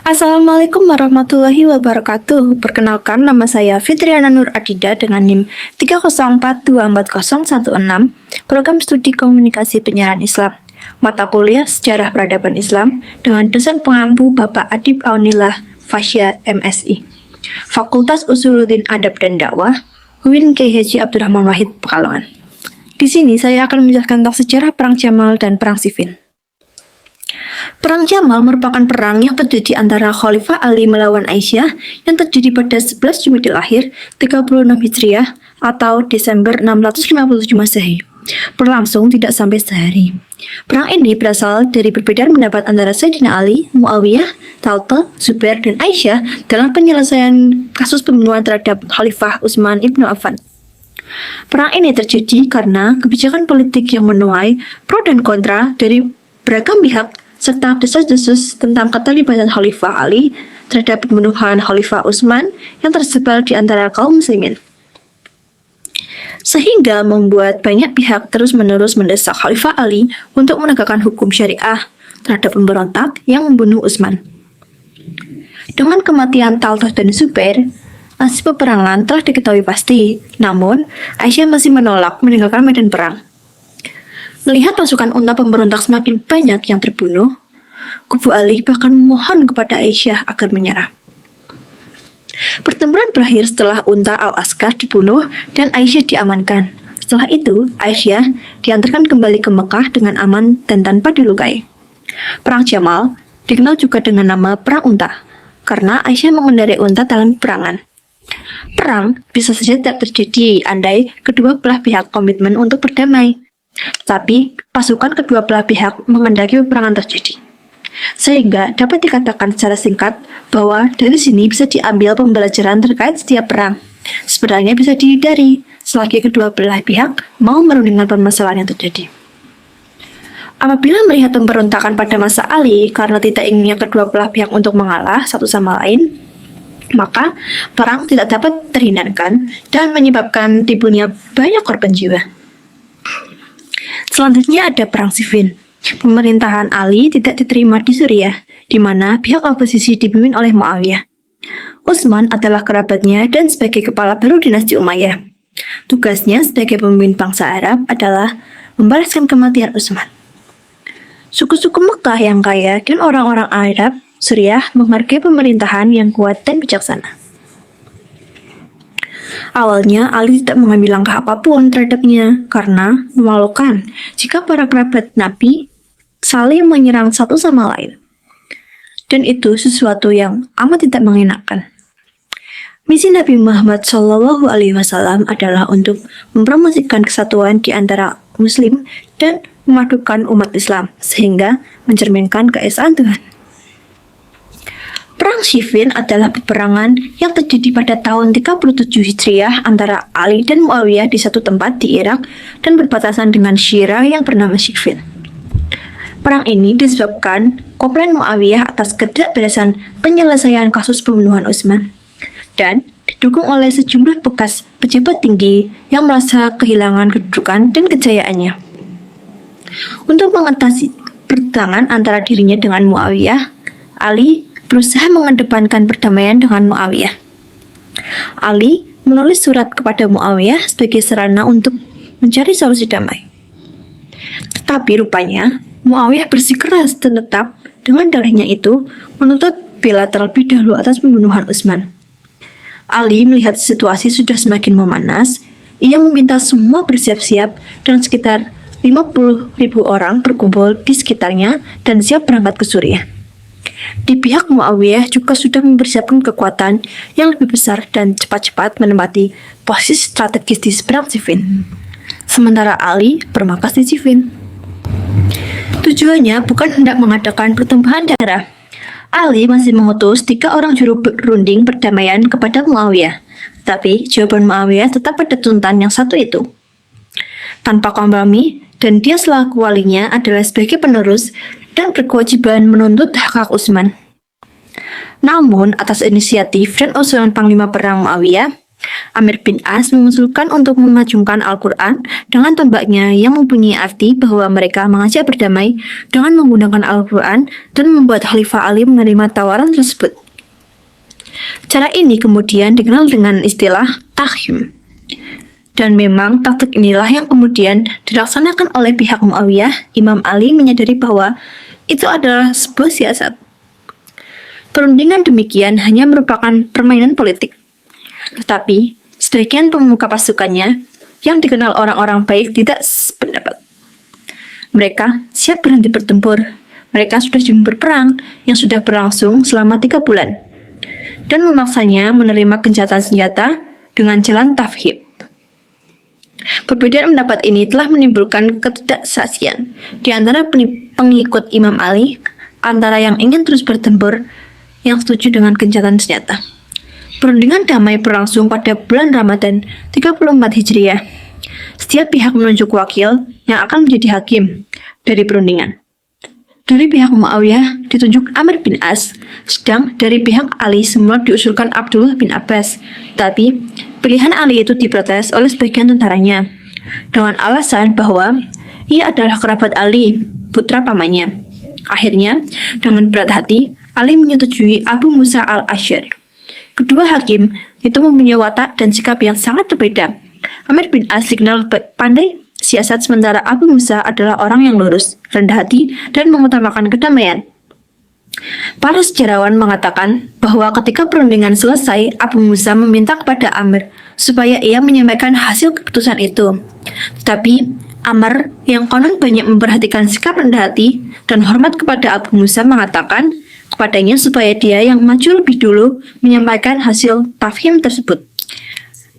Assalamualaikum warahmatullahi wabarakatuh. Perkenalkan, nama saya Fitriana Nur Adida dengan NIM 304240116, Program Studi Komunikasi Penyiaran Islam, Mata Kuliah Sejarah Peradaban Islam, dengan dosen pengampu Bapak Adib Aunillah Fasya MSI, Fakultas Usuluddin Adab dan Dakwah, UIN K. Haji Abdurrahman Wahid, Pekalongan. Di sini saya akan menjelaskan tentang sejarah Perang Jamal dan Perang Siffin. Perang Jamal merupakan perang yang terjadi antara Khalifah Ali melawan Aisyah yang terjadi pada 11 Jumadil Akhir 36 Hijriah atau Desember 657 Masehi. Berlangsung tidak sampai sehari. Perang ini berasal dari perbedaan pendapat antara Sayyidina Ali, Muawiyah, Talta, Zubair, dan Aisyah dalam penyelesaian kasus pembunuhan terhadap Khalifah Utsman ibnu Affan. Perang ini terjadi karena kebijakan politik yang menuai pro dan kontra dari beragam pihak serta desas-desus tentang keterlibatan Khalifah Ali terhadap pembunuhan Khalifah Utsman yang tersebar di antara kaum muslimin. Sehingga membuat banyak pihak terus-menerus mendesak Khalifah Ali untuk menegakkan hukum syariah terhadap pemberontak yang membunuh Utsman. Dengan kematian Talta dan Zubair, hasil peperangan telah diketahui pasti, namun Aisyah masih menolak meninggalkan medan perang. Melihat pasukan unta pemberontak semakin banyak yang terbunuh, kubu Ali bahkan memohon kepada Aisyah agar menyerah. Pertempuran berakhir setelah unta Al-Askar dibunuh dan Aisyah diamankan. Setelah itu, Aisyah diantarkan kembali ke Mekah dengan aman dan tanpa dilukai. Perang Jamal dikenal juga dengan nama Perang Unta, karena Aisyah mengendarai unta dalam peperangan. Perang bisa saja tidak terjadi andai kedua belah pihak komitmen untuk berdamai. Tapi pasukan kedua belah pihak mengendaki peperangan terjadi. Sehingga dapat dikatakan secara singkat bahwa dari sini bisa diambil pembelajaran terkait setiap perang. Sebenarnya bisa dihindari selagi kedua belah pihak mau merundingkan permasalahan yang terjadi. Apabila melihat pemberontakan pada masa Ali karena tidak inginnya kedua belah pihak untuk mengalah satu sama lain, maka perang tidak dapat terhindarkan dan menyebabkan timbulnya banyak korban jiwa. Selanjutnya ada Perang Siffin. Pemerintahan Ali tidak diterima di Suriah, di mana pihak oposisi dipimpin oleh Muawiyah. Utsman adalah kerabatnya dan sebagai kepala baru dinasti Umayyah. Tugasnya sebagai pemimpin bangsa Arab adalah membalaskan kematian Utsman. Suku-suku Mekah yang kaya dan orang-orang Arab Suriah menghargai pemerintahan yang kuat dan bijaksana. Awalnya, Ali tidak mengambil langkah apapun terhadapnya karena memalukan jika para kerabat Nabi saling menyerang satu sama lain. Dan itu sesuatu yang amat tidak mengenakan. Misi Nabi Muhammad SAW adalah untuk mempromosikan kesatuan di antara Muslim dan memadukan umat Islam sehingga mencerminkan keesaan Tuhan. Perang Siffin adalah peperangan yang terjadi pada tahun 37 Hijriah antara Ali dan Muawiyah di satu tempat di Irak dan berbatasan dengan Syirah yang bernama Siffin. Perang ini disebabkan komplain Muawiyah atas ketidakberesan penyelesaian kasus pembunuhan Utsman dan didukung oleh sejumlah bekas pejabat tinggi yang merasa kehilangan kedudukan dan kejayaannya. Untuk mengatasi pertentangan antara dirinya dengan Muawiyah, Ali berusaha mengedepankan perdamaian dengan Muawiyah. Ali menulis surat kepada Muawiyah sebagai sarana untuk mencari solusi damai. Tetapi rupanya Muawiyah bersikeras dan tetap dengan dalihnya itu menuntut bela terlebih dahulu atas pembunuhan Utsman. Ali melihat situasi sudah semakin memanas. Ia meminta semua bersiap-siap dan sekitar 50.000 orang berkumpul di sekitarnya dan siap berangkat ke Suriah. Di pihak Muawiyah juga sudah mempersiapkan kekuatan yang lebih besar dan cepat-cepat menempati posisi strategis di Perang Siffin. Sementara Ali bermarkas di Siffin. Tujuannya bukan hendak mengadakan pertumpahan darah. Ali masih mengutus 3 orang juru berunding perdamaian kepada Muawiyah. Tapi jawaban Muawiyah tetap pada tuntutan yang satu itu. Tanpa kompromi, dan dia selaku walinya adalah sebagai penerus dan berkewajiban menuntut hak Utsman. Namun, atas inisiatif dan usulan Panglima Perang Muawiyah, Amir bin As mengusulkan untuk mengacungkan Al-Quran dengan tombaknya yang mempunyai arti bahwa mereka mengajak berdamai dengan menggunakan Al-Quran dan membuat Khalifah Ali menerima tawaran tersebut. Cara ini kemudian dikenal dengan istilah takhim. Dan memang taktik inilah yang kemudian dilaksanakan oleh pihak Muawiyah. Imam Ali menyadari bahwa itu adalah sebuah siasat. Perundingan demikian hanya merupakan permainan politik. Tetapi, sebagian pemuka pasukannya yang dikenal orang-orang baik tidak sependapat. Mereka siap berhenti bertempur. Mereka sudah berperang yang sudah berlangsung selama 3 bulan. Dan memaksanya menerima gencatan senjata dengan jalan tafhim. Perbedaan pendapat ini telah menimbulkan ketidaksaksian di antara pengikut Imam Ali, antara yang ingin terus bertempur, yang setuju dengan gencatan senjata. Perundingan damai berlangsung pada bulan Ramadan 34 Hijriah. Setiap pihak menunjuk wakil yang akan menjadi hakim dari perundingan. Dari pihak Muawiyah ditunjuk Amr bin As, sedang dari pihak Ali semula diusulkan Abdullah bin Abbas. Tapi pilihan Ali itu diprotes oleh sebagian tentaranya dengan alasan bahwa ia adalah kerabat Ali, putra pamannya. Akhirnya, dengan berat hati, Ali menyetujui Abu Musa al-Asy'ari. Kedua hakim itu mempunyai watak dan sikap yang sangat berbeda. Amr bin As dikenal pandai siasat, sementara Abu Musa adalah orang yang lurus, rendah hati, dan mengutamakan kedamaian. Para sejarawan mengatakan bahwa ketika perundingan selesai, Abu Musa meminta kepada Amr supaya ia menyampaikan hasil keputusan itu. Tetapi Amr yang konon banyak memperhatikan sikap rendah hati dan hormat kepada Abu Musa mengatakan kepadanya supaya dia yang maju lebih dulu menyampaikan hasil tafhim tersebut.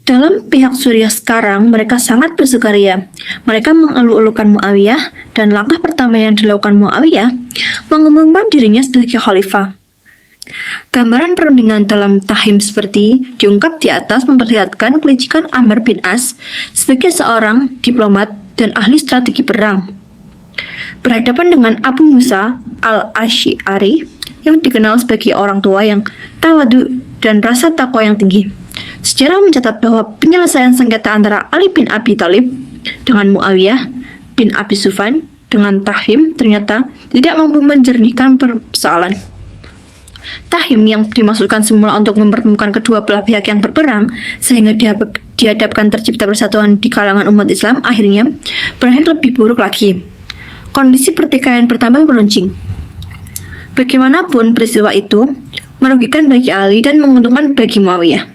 Dalam pihak Suriah sekarang, mereka sangat bersukaria. Mereka mengeluh-elukan Muawiyah, dan langkah pertama yang dilakukan Muawiyah mengumumkan dirinya sebagai khalifah. Gambaran perundingan dalam tahim seperti diungkap di atas memperlihatkan kelicikan Amr bin As sebagai seorang diplomat dan ahli strategi perang. Berhadapan dengan Abu Musa al-Asy'ari yang dikenal sebagai orang tua yang tawadu dan rasa takwa yang tinggi. Sejarah mencatat bahwa penyelesaian sengketa antara Ali bin Abi Thalib dengan Muawiyah bin Abi Sufyan dengan tahim ternyata tidak mampu menjernihkan persoalan. Tahim yang dimaksudkan semula untuk mempertemukan kedua belah pihak yang berperang sehingga dihadapkan tercipta persatuan di kalangan umat Islam, akhirnya berakhir lebih buruk lagi. Kondisi pertikaian bertambah meruncing. Bagaimanapun peristiwa itu merugikan bagi Ali dan menguntungkan bagi Muawiyah.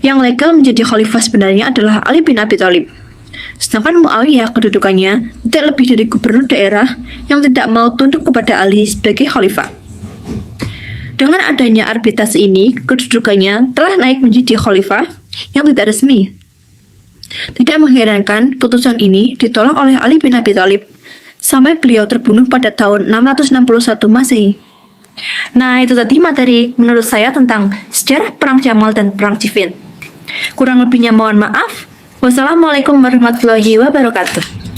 Yang legal menjadi khalifah sebenarnya adalah Ali bin Abi Thalib. Sedangkan Muawiyah kedudukannya tidak lebih dari gubernur daerah yang tidak mau tunduk kepada Ali sebagai khalifah. Dengan adanya arbitrase ini, kedudukannya telah naik menjadi khalifah yang tidak resmi. Tidak mengherankan putusan ini ditolak oleh Ali bin Abi Thalib sampai beliau terbunuh pada tahun 661 Masehi. Nah, itu tadi materi menurut saya tentang sejarah Perang Jamal dan Perang Siffin. Kurang lebihnya mohon maaf. Wassalamualaikum warahmatullahi wabarakatuh.